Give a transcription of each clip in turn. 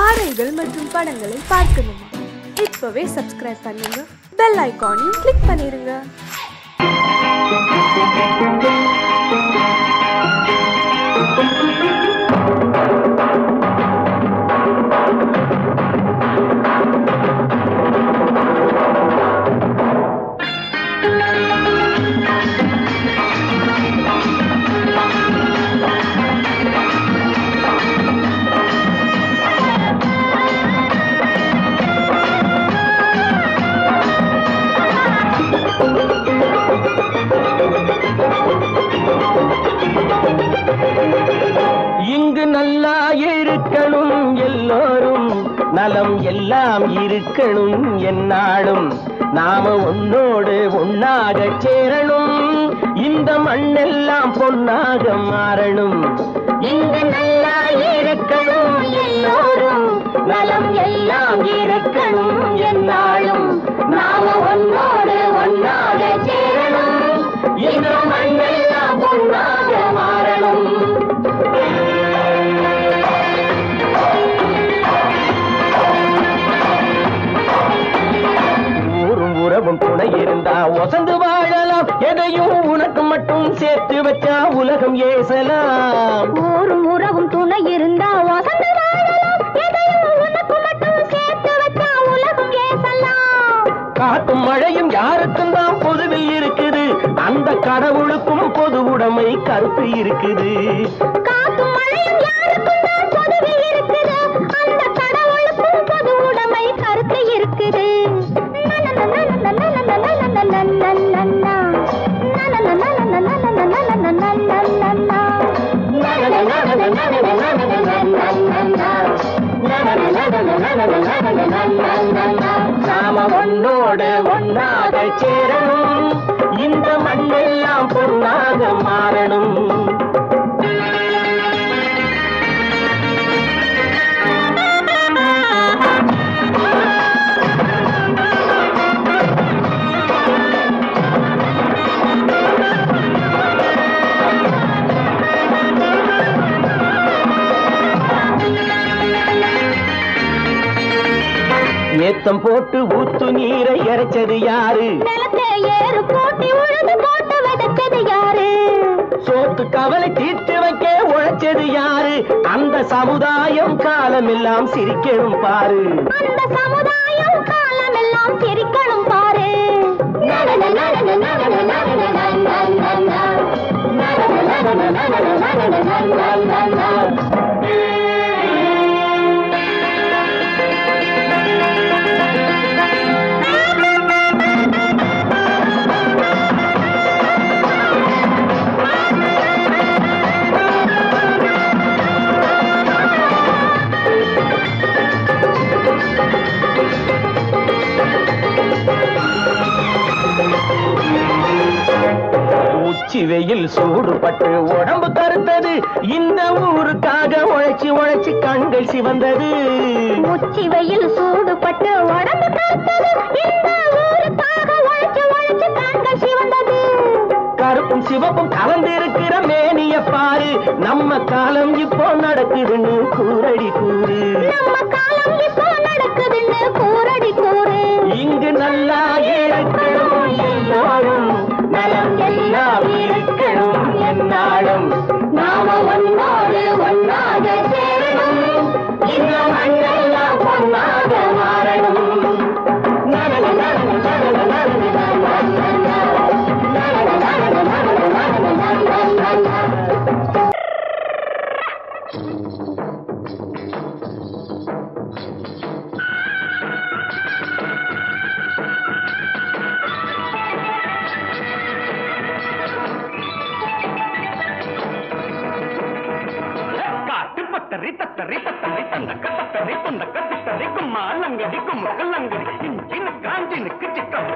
பாடல்கள் மற்றும் படங்களை பார்க்கணுமா? இப்பவே சப்ஸ்கிரைப் பண்ணுங்க, பெல் ஐகானையும் கிளிக் பண்ணிருங்க. இங்கு நல்லா இருக்கணும் எல்லோரும், நலம் எல்லாம் இருக்கணும் என்னாலும். நாம ஒன்னோடு ஒன்னாக சேரணும், இந்த மண்ணெல்லாம் பொன்னாக மாறணும். இங்கு நல்லா இருக்கணும் எல்லோரும், நலம் எல்லாம் இருக்கணும் என்னாலும். நாம ஒன்னோடு ஒன்னாக சேரணும், இந்த மண்ணெல்லாம் பொன்னாக மாறணும். உறவும் துணை இருந்தா ஒசந்து வாழலாம், எதையும் உனக்கு மட்டும் சேர்த்து வச்சா உலகம் ஏசலாம். ஊரும் உறவும் துணை இருந்தா ஒசந்து வாழலாம், எதையும் உனக்கு மட்டும் சேர்த்து வச்சா உலகம் ஏசலாம். காத்தும் மழையும் யாருக்கும் தான் பொதுவில் இருக்குது, அந்த கடவுளுக்கும் பொது உடைமை கருத்து இருக்குது. காத்தும் மழையும் யாருக்கும் தான் பொதுவில் இருக்குது, அந்த கடவுளுக்கும் பொது உடைமை கருத்து இருக்குது. நாம ஒன்னோடு ஒன்னாக சேரணும், இந்த மண்ணெல்லாம் பொன்னாக மாறணும். ஏத்தம் போட்டு ஊத்து நீரை இறைச்சது யாரு? நிலத்தை ஏறு போட்டி உழுது போட்டு விதைச்சது யாரு? சோத்து கவலை தீர்த்து வைக்க உழைச்சது யாரு? அந்த சமுதாயம் காலமெல்லாம் சிரிக்கணும் பாரு, அந்த சமுதாயம் காலமெல்லாம் சிரிக்கணும் பாரு. உச்சி வெயில் சூடுபட்டு உடம்பு கருத்தது, இந்த ஊருக்காக உழைச்சி உழைச்சி கண்கள் சிவந்தது. உச்சி வெயில் சூடுபட்டு உடம்பு கருத்தது, இந்த ஊருக்காக உழைச்சி உழைச்சி கண்கள் சிவந்தது. கருப்பும் சிவப்பும் கலந்திருக்கிற மேனிய பாரு, நம்ம காலம் இப்போ நடக்குதுன்னு கூரடி கூறு. நம்ம காலம் இப்போ நடக்குதுன்னு கூரடி கூறு. இங்கு நல்லா இருக்கணும் எல்லோரும், நலம் எல்லாம் இருக்கணும் என்னாலும். நாம ஒன்னோடு ஒன்னாக சேரணும், இந்த மண்ணெல்லாம் பொன்னாக மாறணும். தத்தரி தத்தரி தத்தரி தந்தக்க தத்தரி துந்தக்க தத்தரி கும்மா லங்கடி கும்முக்கு லங்கடி இஞ்சினு காஞ்சினுக்கு சிக்கம்.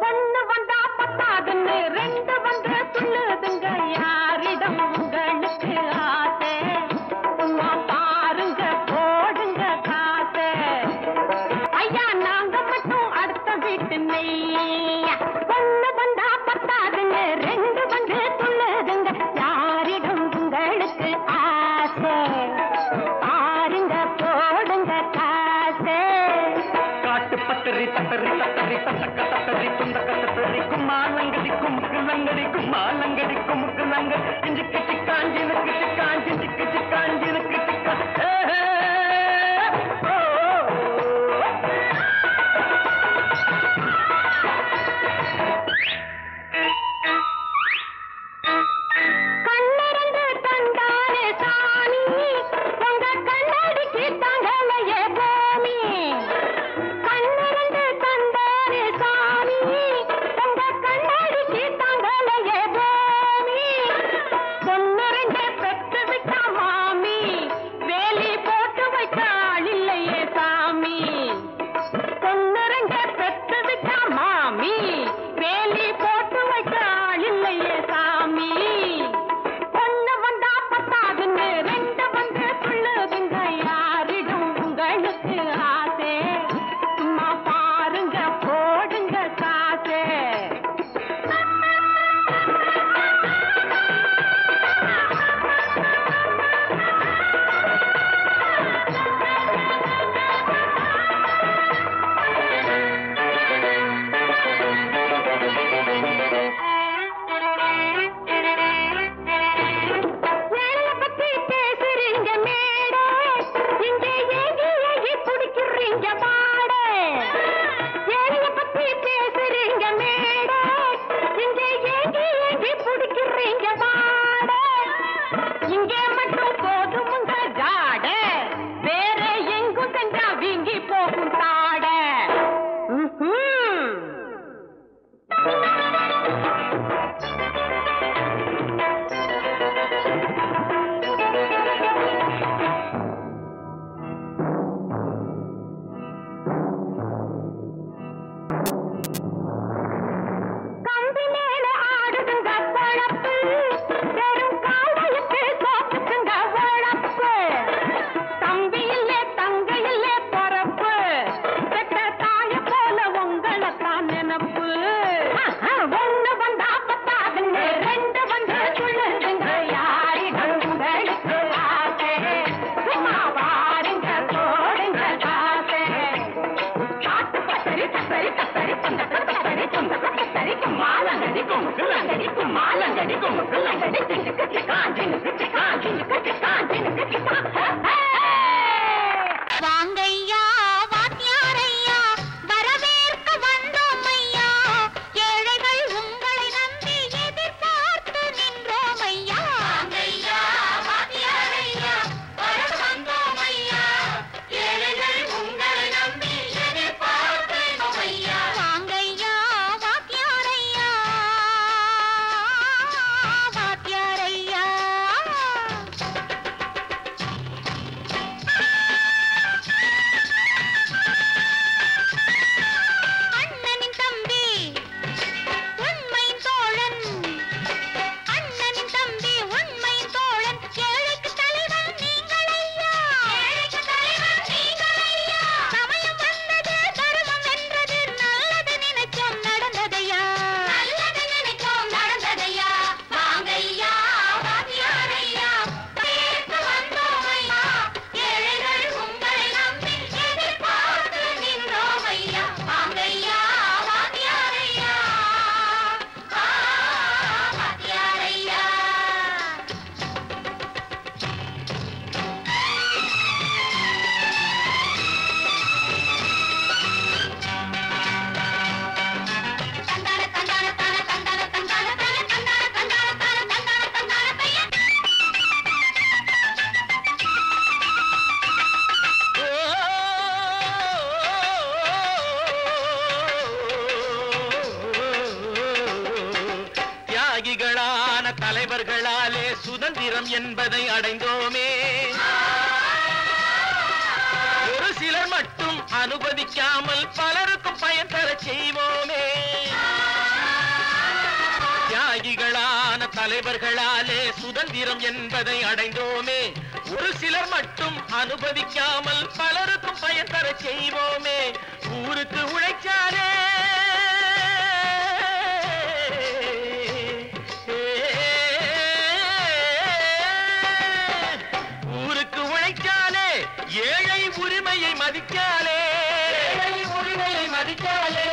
ஒண்ணு வந்தா பத்தாதுன்னு ரெண்டு வந்து சொல்லுதுங்க, யாரிடம் உங்களுக்கு ஆசை? பாருங்க போடுங்க காசை. தத்தரி தத்தரி தத்தரி தந்தக்க தத்தரி துந்தக்க தத்தரி கும்மாலங்கடி குமுக்கு லங்கடி கும்மாலங்கடி குமுக்கு லங்க இஞ்சிக்கு சிக்காஞ்சினுக்கு சிக்காஞ்சி சிக்கு சிக்காஞ்சினுக்கு சிக்கா தலைவர்களாலே சுதந்திரம் என்பதை அடைந்தோமே. ஒரு சிலர் மட்டும் அனுமதிக்காமல் பலருக்கும் பயன் தர செய்வோமே. தியாகிகளான தலைவர்களாலே சுதந்திரம் என்பதை அடைந்தோமே. ஒரு சிலர் மட்டும் அனுமதிக்காமல் பலருக்கும் பயன் தர செய்வோமே. ஊருக்கு உழைச்சாலே ஏழை உரிமையை மதிக்காலே மதிச்சாலே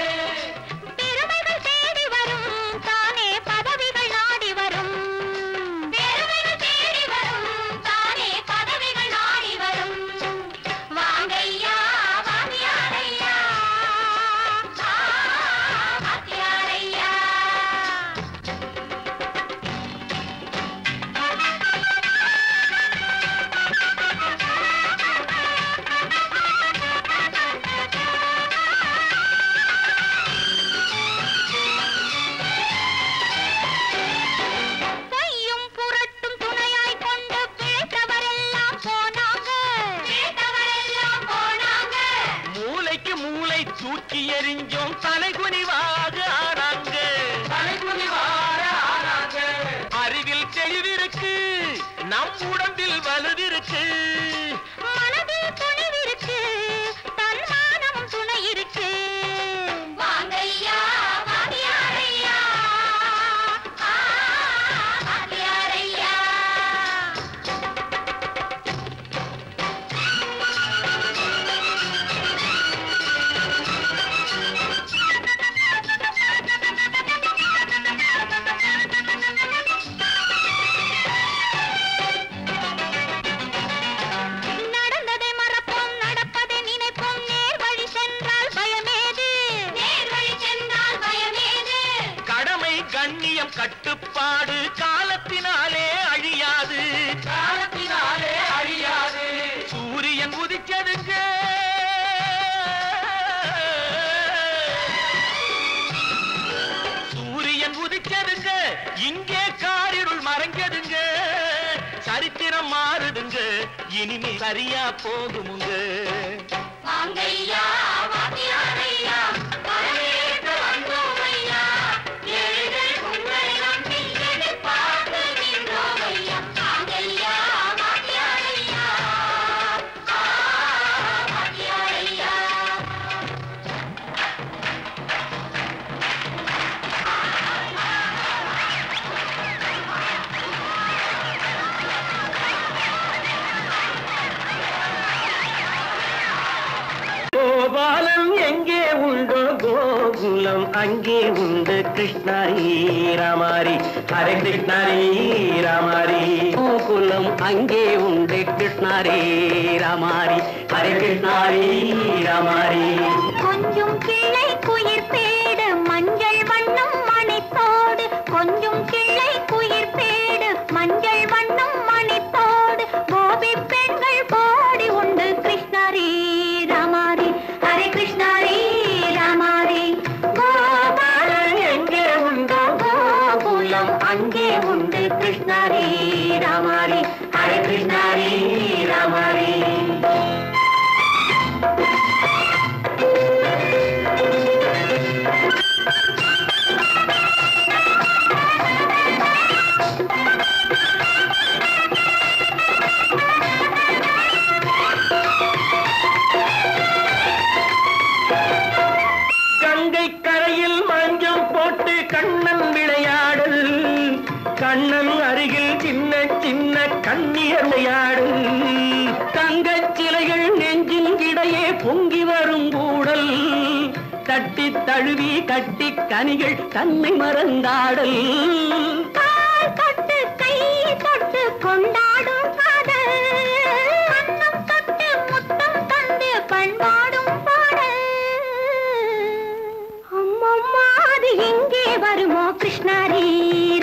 பெருமைகள் தேடி வரும் தானே பதவிகள் நாடி வரும் பெருமைகள் தேடி வரும் தானே பதவிகள் நாடி வரும் வாங்கையா வாங்கியாரையா வாங்கியாரையா பொய்யும் புரட்டும் துணையாய் கொண்டு பிழைத்தவரெல்லாம் போனாங்க பிழைத்தவரெல்லாம் போனாங்க மூளைக்கு மூளை தூக்கி எறிஞ்சோம் தலைகுனிவாக ஆனாங்க தலைகுனிவாக ஆனாங்க அறிவில் தெளிவிருக்கு நம் உடம்பில் வலுவிருக்கு மனதில் துணிவிருக்கு தன்மானமும் துணை இருக்கு வாங்கையா வாங்கியாரையா வாங்கியாரையா நடந்ததை மறப்போம் நடப்பதை நினைப்போம் நேர் வழி சென்றால் பயமேது நேர் வழி சென்றால் பயமேது கடமை கண்ணியம் கட்டுப்பாடு காலத்தினாலே அழியாது காலத்தினாலே அழியாது சூரியன் உதிச்சதுங்க சூரியன் உதிச்சதுங்க இங்கே காரிருள் மறைஞ்சதுங்க சரித்திரம் மாறுதுங்க இனிமே சரியா போகுமுங்க வாங்கையா வாங்கியாரையா வரவேற்க வந்தோமையா ஏழைகள் உங்களை நம்பி எதிர்பார்த்து நின்றோமையா வாங்கையா வாங்கியாரையா வாங்கியாரையா கோபாலம் எங்கே உண்டோ கோகுலம் அங்கே உண்டு கிருஷ்ணாரி ராமாரி ஹரே கிருஷ்ணாரி ராமாரி கோகுலம் அங்கே உண்டு கிருஷ்ணாரி ராமாரி ஹரே கிருஷ்ணாரி ராமாரி கொஞ்சம் கிளை குயிர் பேடு மஞ்சள் வண்ணம் மணித்தோடு கொஞ்சம் கிளை குயிர் பேடு மஞ்சள் வண்ணம் மணித்தோடு கோபி பெண்கள் பாடி உண்டு கிருஷ்ணாரி ராமாரி ஹரே கிருஷ்ணாரி ராமாரி கோபாலன் எங்கே உண்டோ கோகுலம் அங்கே உண்டு கிருஷ்ணாரி ராமாரி ஹரே கிருஷ்ணாரி ராமாரி கங்கை கரையில் மஞ்சள் போட்டு கண்ணன் விளையாடல் கண்ணன் அருகில் சின்ன சின்ன கண்ணியர் விளையாடல் தங்கச் சிலைகள் நெஞ்சின் இடையே பொங்கி வரும் கூடல் தட்டி தழுவி கட்டி கனிகள் தன்னை மறந்தாடல் கால் தொட்டு கை தொட்டு கொண்டாடும் காதல் கண்ணம் தொட்டு முத்தம் தந்து பண்பாடும் பாடல் அம்மம்மா அது எங்கே வருமோ கிருஷ்ணாரி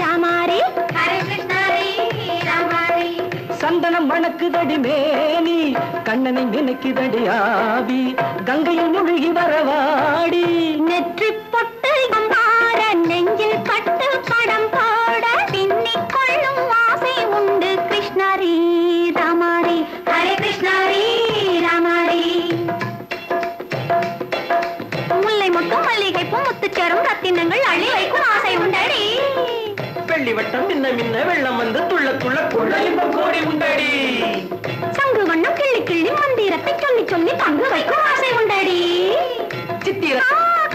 ராமாரி ஹரே கிருஷ்ணாரி ராமாரி சந்தனம் மணக்குதடி மேனி கண்ணனை நினைக்குதடி ஆவி கங்கையில் முழுகி வரவாடி நெற்றி பொட்டு அம்பார நெஞ்சில் பட்டு படம் போட பின்னிக் கொள்ளும் ஆசை உண்டு கிருஷ்ணாரி ராமாரி ஹரே கிருஷ்ணாரி ராமாரி முல்லை மொட்டும் மல்லிகை பூ முத்துச்சேரும் ரத்தினங்கள் அள்ளி வைக்கும் ஆசை உண்டடி வெள்ளி வட்டம் மின்ன மின்ன வெள்ளம் வந்து துள்ள துள்ள கொள்ளையும் கோடி உண்டடி சங்கு வண்ணம் கிள்ளி கிள்ளி மந்திரத்தை சொல்லி சொல்லி பங்கு வைக்கும் ஆசை உண்டடி சித்திர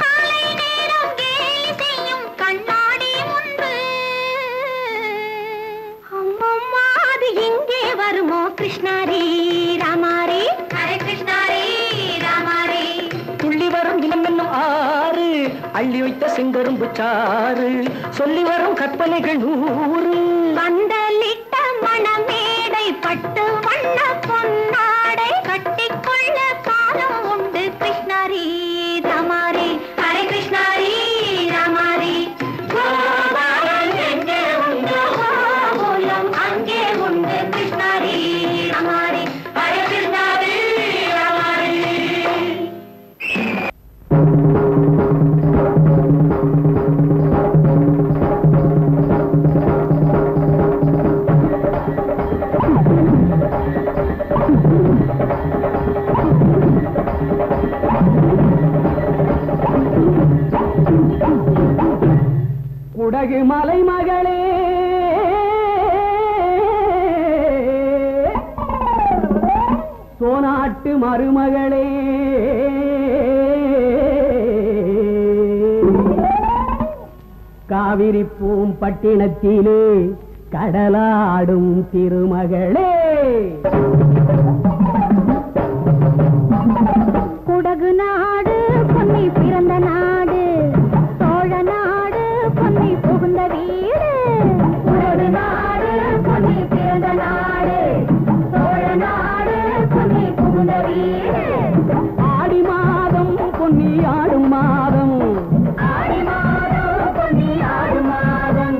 காலை நேரம் கேலி செய்யும் கண்ணாடி முன்பு அம்மம்மா அது எங்கே வருமோ கிருஷ்ணாரி ராமாரி ஹரே கிருஷ்ணாரி ராமாரி துள்ளி வரும் இனம் என்னும் அள்ளி வைத்த செங்கரும்பு சாறு சொல்லி வரும் கற்பனைகள் 100 பந்தலிட்ட மணமேடை பட்டு வண்ண பொன்னாடை கட்டிக்கொள்ள காலம் உண்டு கிருஷ்ணாரி ராமாரி ஹரே கிருஷ்ணாரி ராமாரி கோபாலன் எங்கே உண்டு கோகுலம் அங்கே உண்டு கிருஷ்ணாரி ராமாரி ஹரே கிருஷ்ணாரி ராமாரி. குடகு மலை மகளே சோனாட்டு மருமகளே காவிரி பூம்பட்டினத்திலே கடலாடும் திருமகளே குடகு நாடு பொன்னி பிறந்த நாடு சோழ நாடு பொன்னி புகுந்த வீடு குடகு நாடு பொன்னி பிறந்த நாடு சோழ நாடு பொன்னி புகுந்த வீடு ஆடி மாதம் பொன்னி ஆடும் மாதம் ஆடி மாதம் பொன்னி ஆடும் மாதம்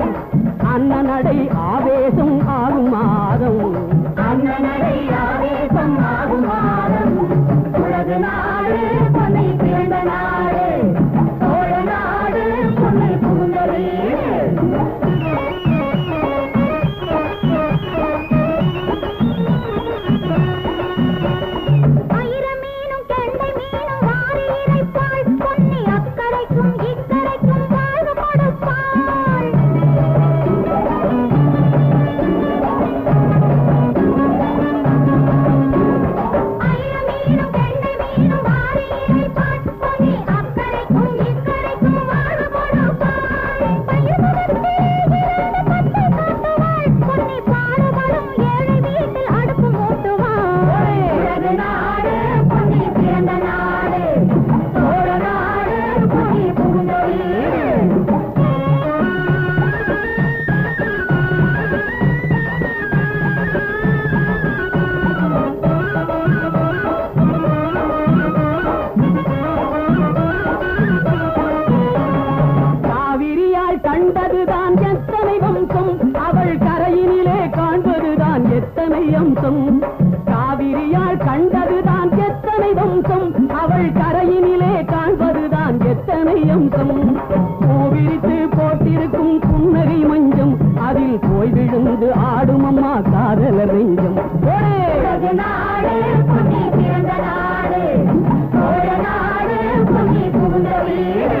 அண்ணனடை ஆவேசம் ஆகும் மாதம் அண்ணனடை ஆவேசம் ஆகும் மாதம் குடகு நாடு பொன்னி பிறந்த நாடு சோழ நாடு பொன்னி புகுந்த வீடு. ஆயிரமீனும் கெண்டை மீனும் வாரி இறைப்பாள் பொன்னி அக்கரைக்கும் இக்கரைக்கும் வாழ்வு கொடுப்பாள். ஆயிரமீனும் கெண்டை மீனும் வாரி இறைப்பாள் பொன்னி அக்கரைக்கும் இக்கரைக்கும் வாழ்வு கொடுப்பாள். பயிர்முகத்தே இறந்த பச்சை காட்டுவாள் பொன்னி பாடுபடும் ஏழை வீட்டில் அடுப்பு மூட்டுவாள். உலகு நாடு பொன்னி பிறந்த நாடு சோழ நாடு பொன்னி புகுந்த வீடு. காவிரியால் கண்டதுதான் எத்தனை வம்சம் அவள் கரையினிலே காண்பதுதான் எத்தனை அம்சம் காவிரியால் கண்டதுதான் எத்தனை வம்சம் அவள் கரையினிலே காண்பதுதான் எத்தனை அம்சம் பூவிரித்து போட்டிருக்கும் புன்னகை மஞ்சம் அதில் போய் விழுந்து ஆடும் அம்மா காதலர் நெஞ்சம் உலகு நாடு பொன்னி பிறந்த நாடு சோழ நாடு பொன்னி புகுந்த வீடு.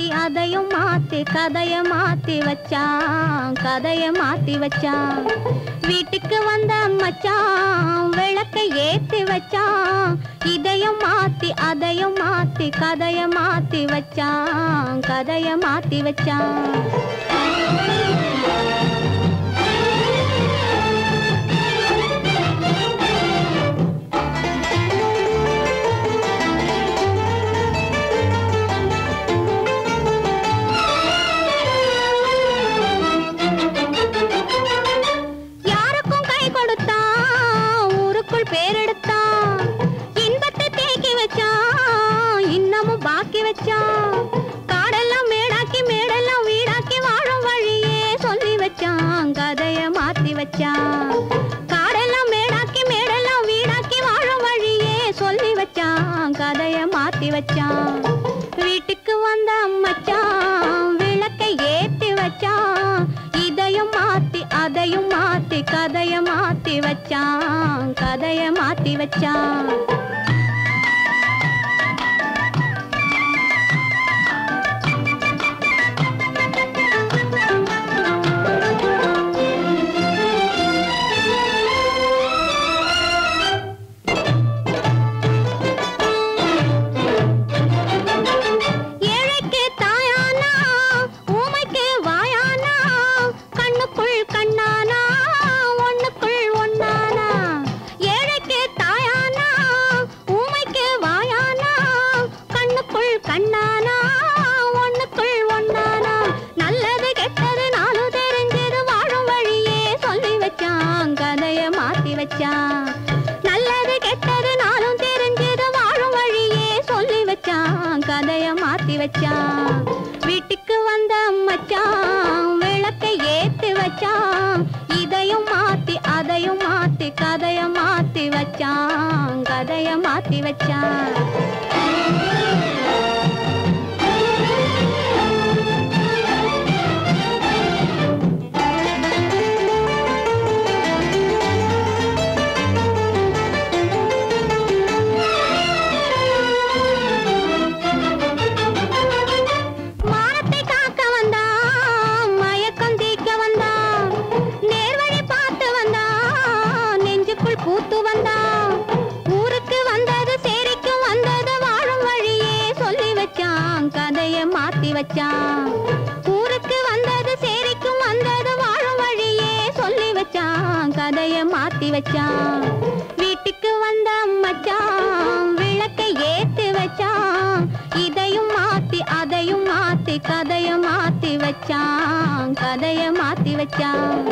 மாத்தி அதையும் மாத்தி கதைய மாத்தி வச்சான் கதைய மாத்தி வச்சான் வீட்டுக்கு வந்த மச்சான் விளக்கை ஏத்தி வச்சான் இதையும் மாத்தி அதையும் மாத்தி கதைய மாத்தி வச்சான் கதைய மாத்தி வச்சான் காடெல்லாம் மேடாக்கி மேடெல்லாம் வீடாக்கி வாழும் வழியே சொல்லி வச்சான் கதைய மாத்தி வச்சான் காடெல்லாம் மேடாக்கி மேடெல்லாம் வீடாக்கி வாழும் வழியே சொல்லி வச்சான் கதைய மாத்தி வச்சான் வீட்டுக்கு வந்த மச்சான் விளக்கை ஏத்தி வச்சான் இதையும் மாத்தி அதையும் மாத்தி கதைய மாத்தி வச்சான் கதைய மாத்தி வச்சான் நல்லது கெட்டது நாளும் தெரிஞ்சது வாழும் வழியே சொல்லி வச்சான் கதைய மாத்தி வச்சான் வீட்டுக்கு வந்த மச்சான் விளக்கை ஏத்தி வச்சான் இதையும் மாத்தி அதையும் மாத்தி கதைய மாத்தி வச்சான் கதைய மாத்தி வச்சான் பூத்து வந்தான் ஊருக்கு வந்தது சேரிக்கும் வந்தது வாழும் வழியே சொல்லி வச்சான் கதைய மாத்தி வச்சான் ஊருக்கு வந்தது சேரிக்கும் வந்தது வாழும் வழியே சொல்லி வச்சான் கதைய மாத்தி வச்சான் வீட்டுக்கு வந்த மச்சான் விளக்கை ஏத்தி வச்சான் இதையும் மாத்தி அதையும் மாத்தி கதைய மாத்தி வச்சான் கதைய மாத்தி வச்சான்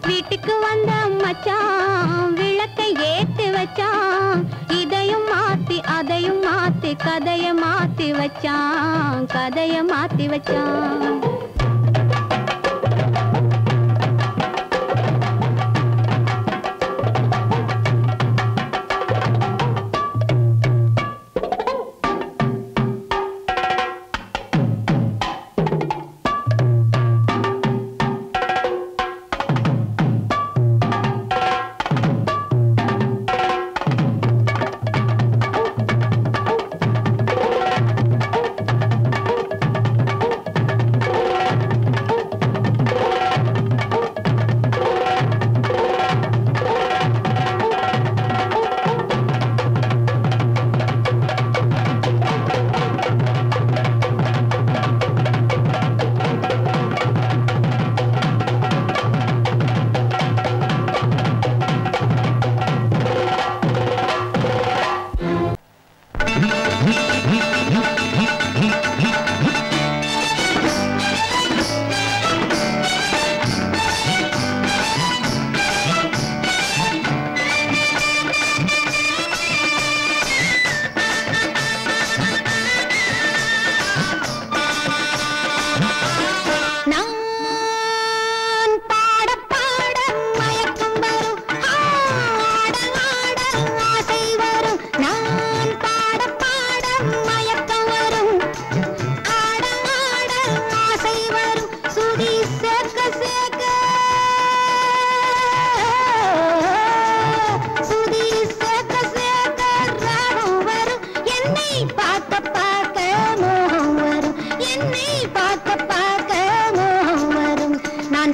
வீட்டுக்கு வந்த மச்சான் விளக்கை ஏத்தி வச்சான் இதையும் மாத்தி அதையும் மாத்தி கதைய மாத்தி வச்சான் கதைய மாத்தி வச்சான்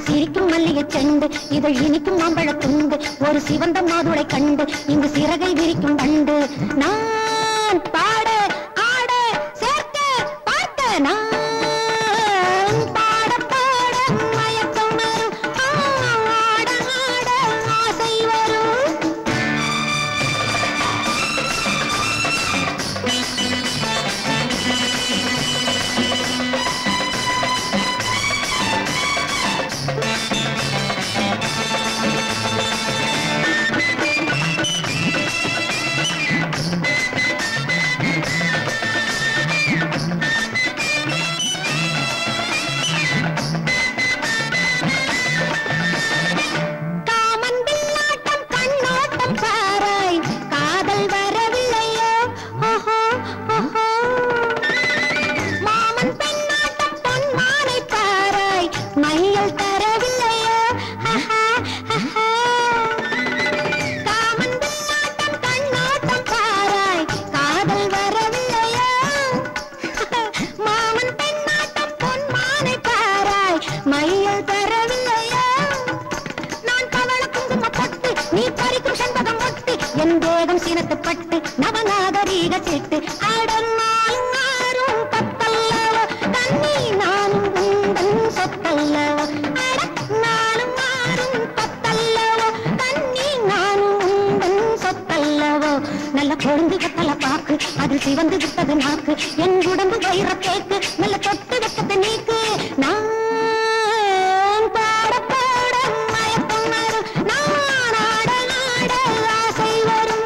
சிரிக்கும் மல்லிகை செண்டு இதழ் இனிக்கும் மாம்பழ துண்டு ஒரு சிவந்த மாதுளை கண்டு இங்கு சிறகை விரிக்கும் வண்டு நான் பாட ஆட சேர்க்க பார்க்க நான் பாட பாட மயக்கம் வரும் ஆட ஆட ஆசை வரும் பட்டு நவநாகரீக சிட்டு ஆடனாலும் மாறும் பத்தல்லவோ தண்ணி நானும் உந்தன் சொத்தல்லவோ நானும் மாறும் பத்தல்லவோ தண்ணி நானும் உந்தன் சொத்தல்லவோ நல்ல கொழுந்து கத்தல பாக்கு அது சிவந்து விட்டது நாக்கு என் உடம்பு வயிற கேக்கு நல்ல தொட்டு வெட்டது நீக்கு நான் பாட பாட மயக்கம் வரும் நான் ஆட ஆட ஆசை வரும்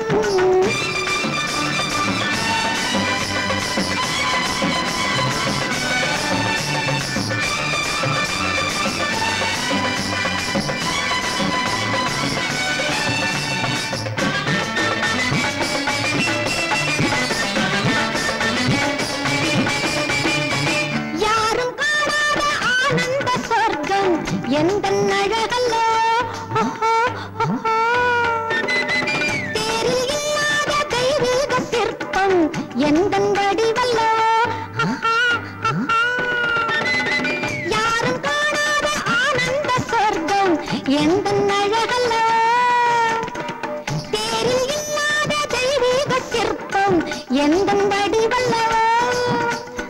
எந்த அழகல்லோ தேரில் இல்லாத தெய்வீக சிற்பம் எந்த வடிவல்லோ யாரும் காணாத ஆனந்த சொர்க்கம் எந்த அழகல்லோ தேரில் இல்லாத தெய்வீக சிற்பம் எந்த வடிவல்லோ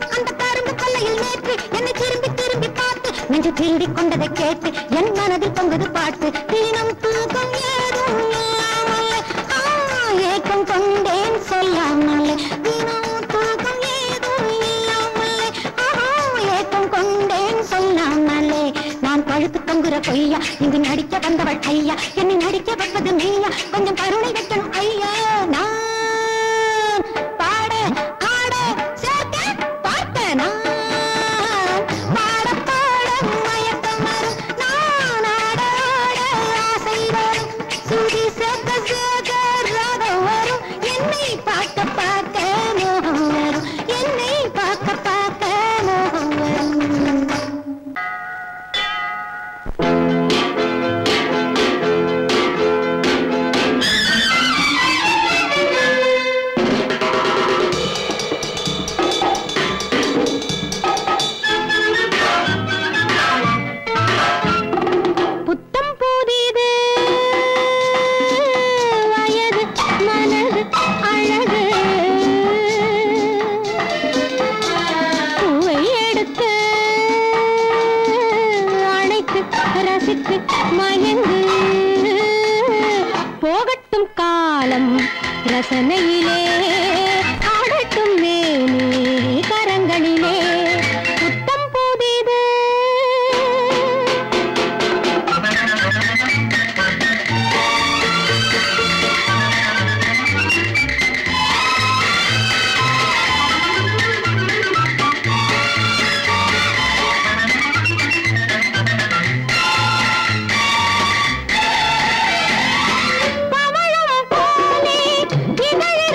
அந்த கரும்பு கொல்லையில் நேற்று என்னை திரும்பி திரும்பி பார்த்து நெஞ்சு திருடிக் கொண்டதை கேட்டு என் மனதில் பொங்குது பாட்டு தினம் தூக்கம் ஏதும் இல்லாமலே ஏக்கம் கொண்டேன் சொல்லாமலே தினம் தூக்கம் ஏதும் இல்லாமலே ஏக்கம் கொண்டேன் சொல்லாமலே நான் பழுத்து தொங்குற பொய்யா இங்கு நடிக்க வந்தவள் ஐயா என்னை நடிக்க வைப்பது நீயா கொஞ்சம் கருணை வைக்கணும் ஐயா நான் பாட ஆட சேர்க்க பார்க்க நான் பார்க்க பார்க்க மோகம் வரும் என்னை பார்க்க பார்க்க மோகம் வரும் புத்தம் புதிது வயது மனது அழகு பூவை எடுத்து அணைத்து ரசித்து மயங்கு போகட்டும் காலம் ரசனையிலே ஆடட்டும் மேனே கரங்களிலே புத்தம் புதிது பவளம் போலே இதழ்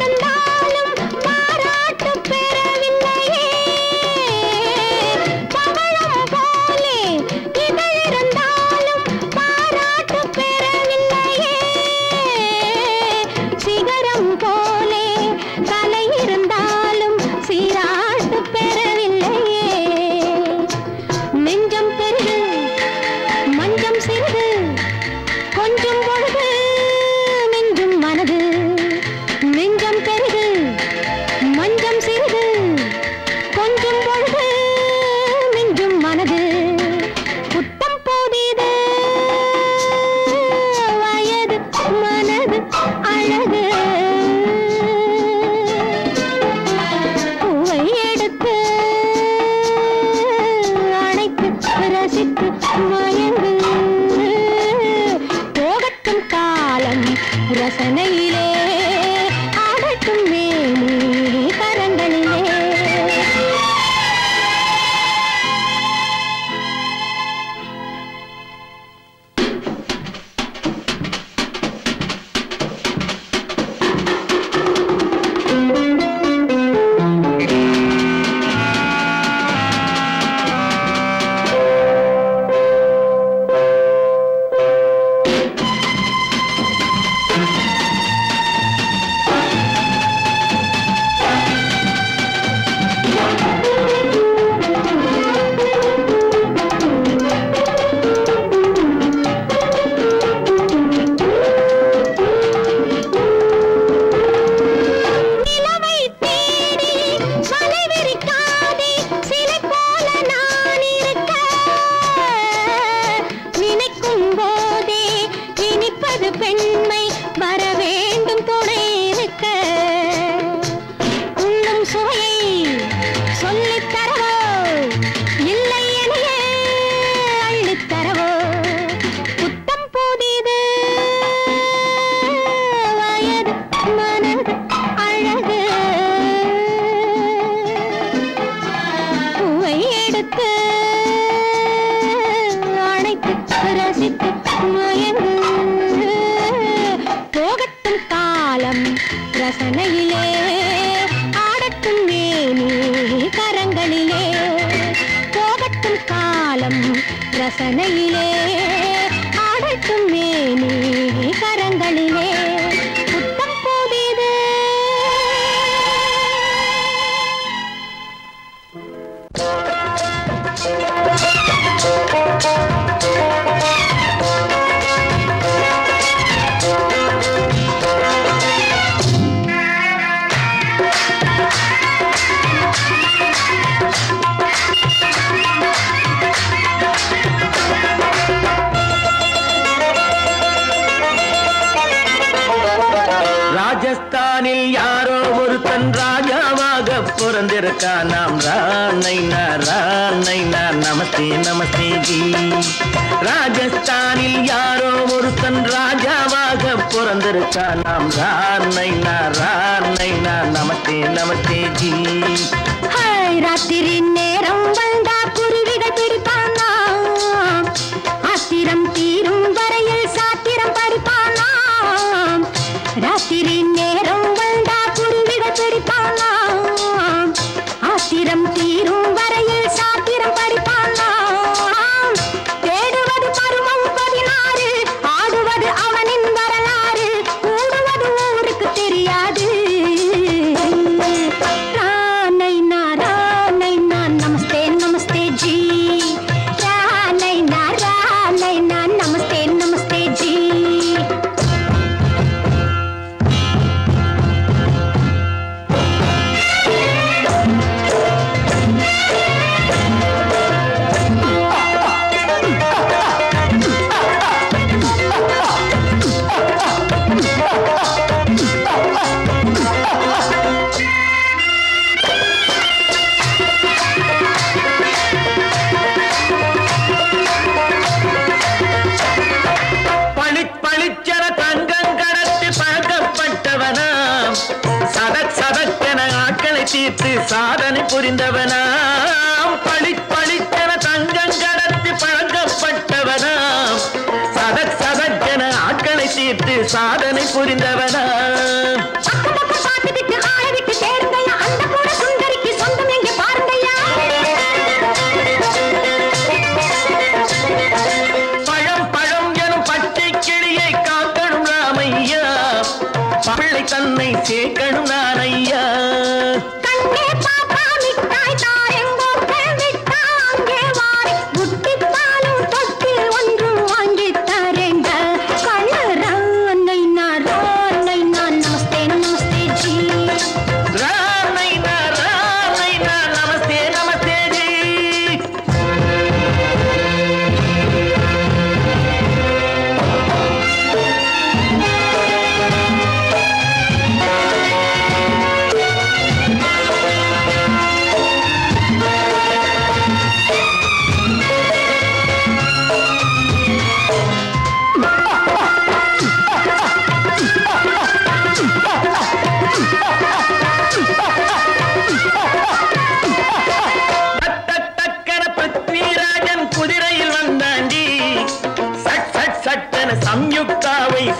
ரசித்து மயங்கு போகட்டும் காலம் ரசனையிலே ஆடட்டும் மேனி கரங்களிலே ரசனையிலே ஆடட்டும் மேனி கரங்களிலே புத்தம் போதிது ராஜஸ்தானில் யாரோ ஒருத்தன் ராஜாவாக பிறந்திருக்கான். நாம் ராணைனா ராணைனா நமஸ்தே நமஸ்தே ஜி. ராஜஸ்தானில் யாரோ ஒருத்தன் ராஜாவாக பிறந்திருக்கான். நாம் ராணைனா ராணைனா நமஸ்தே நமஸ்தே ஜி. ராத்திரி நேரம் வந்தா குருவிகள் பிடிப்பானா, ஆத்திரம் தீரும் வரையில் சாத்திரம் படிப்பானா. ராத்திரி நேரம் வந்தா குருவிகள் பிடிப்பானா, ஆத்திரம் தீரும் வரையில் சாத்திரம் படிப்பானா. தேடுவது பருவம் 16, ஆடுவது அவனின் வரலாறு, கூடுவது ஊருக்கு தெரியாது. நமஸ்தே நமஸ்தே ஜி. நமஸ்தே நமஸ்தே ஜி. தீர்த்து சாதனை புரிந்தவனாம். பளிச்சென தங்கம் கடத்தி பழக்கப்பட்டவனாம். சதக்கென ஆட்களை தீர்த்து சாதனை புரிந்தவனாம். பழம் எனும் பச்சை கிளியை காக்கணும் ராமையா, பிள்ளை தன்னை சேர்க்கணும் நான் ஐயா.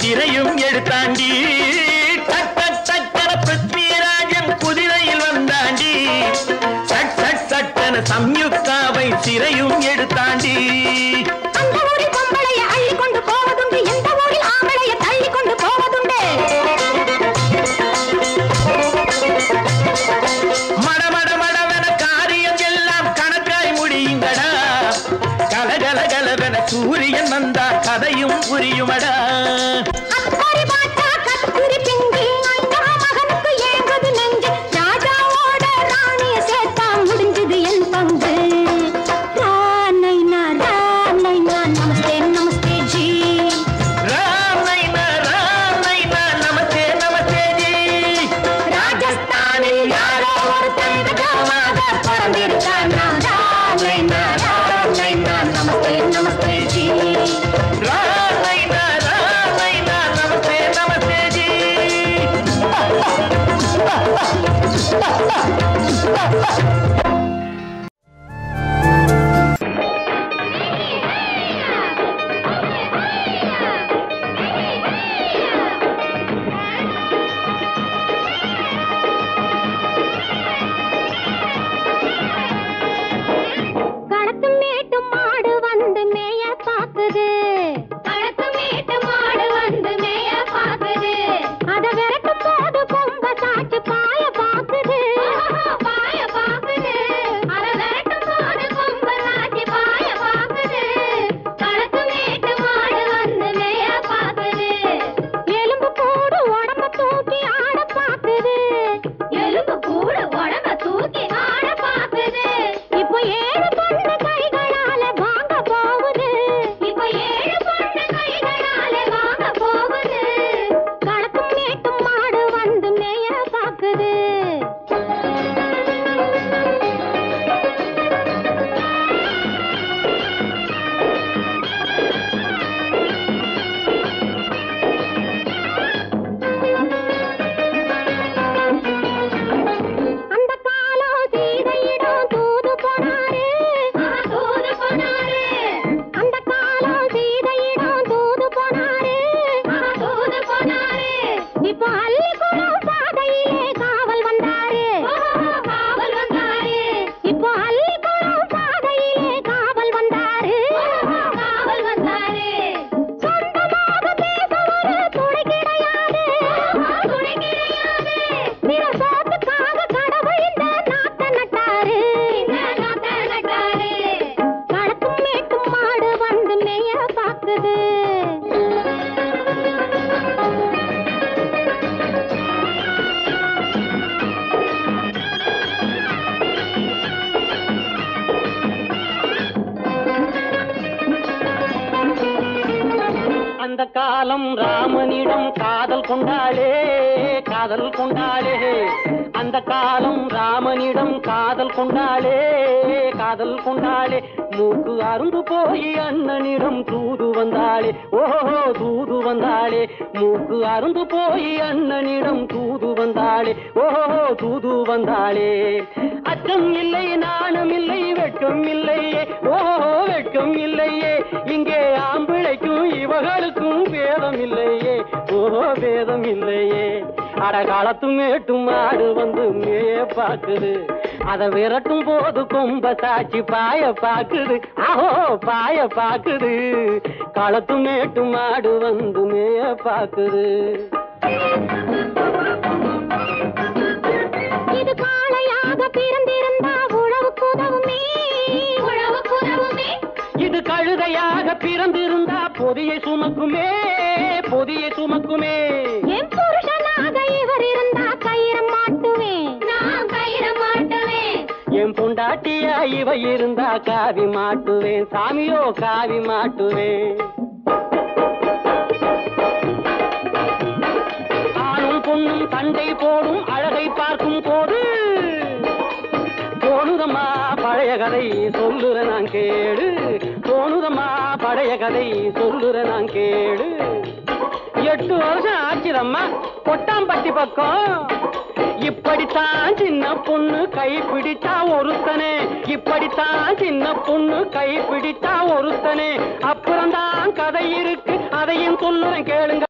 சிறையும் எடுத்தாண்டி பிருத்விராஜன் குதிரையில் வந்தாண்டி சட்டன சம்யுக்தாவை சிறையும் எடுத்தாண்டி அந்த ஊரில் பொம்பளைய அள்ளி கொண்டு போவதுண்டு எந்த ஊரில் ஆம்பளைய தள்ளி கொண்டு போவதுண்டு மடமடமடவென காரியம் எல்லாம் கணக்காய் முடியுங்கடா கலகலகலவென சூரியன் வந்தா கதையும் புரியுமடா அந்த காலம் ராமனிடம் காதல் கொண்டாளே காதல் கொண்டாளே அந்த காலம் ராமனிடம் காதல் கொண்டாளே காதல் கொண்டாளே மூக்கு அருந்து போய் அண்ணனிடம் தூது வந்தாளே ஓஹோ தூது வந்தாளே மூக்கு அருந்து போய் அண்ணனிடம் தூது வந்தாளே ஓஹோ தூது வந்தாளே அச்சம் இல்லை நாணம் இல்லை வெட்கம் இல்லையே ஓஹோ வெட்கம் இல்லையே இங்கே ஆம்பிளைக்கும் இவர்களுக்கும் பேதம் இல்லையே ஓஹோ பேதம் இல்லையே அடகாலத்து மேட்டும் ஆடு வந்து மேய பாக்குது அதை விரட்டும் போது கொம்ப சாட்சி பாய பாக்குது ஆஹோ பாய பாக்குது களத்து மேட்டும் ஆடு வந்து மேய பாக்குது இது காளையாக பிறந்திருந்தா உழவுக்கு உதவுமே உழவுக்கு உதவுமே இது கழுதையாக பிறந்திருந்தா பொதியை சுமக்குமே பொதியை சுமக்குமே என் புருஷனாக இவர் இருந்தா கயிறம் மாட்டுவேன் நான் கயிறம் மாட்டுவேன் என் பொண்டாட்டியா இவ இருந்தா காவி மாட்டுவேன் சாமியோ காவி மாட்டுவேன் ஆணும் பொண்ணும் சண்டை போடும் அழகை பார்க்கும் போது தோணுதம்மா பழைய கதை சொல்லுற நான் கேடு தோணுதம்மா பழைய கதை சொல்லுற நான் கேடு 8 வருஷம் ஆச்சுதம்மா கொட்டாம்பட்டி பக்கம் இப்படித்தான் சின்ன பொண்ணு கை பிடிச்சா ஒருத்தனே இப்படித்தான் சின்ன பொண்ணு கை பிடிச்சா ஒருத்தனே அப்புறம்தான் கதை இருக்கு அதையும் சொல்லுறேன் கேளுங்க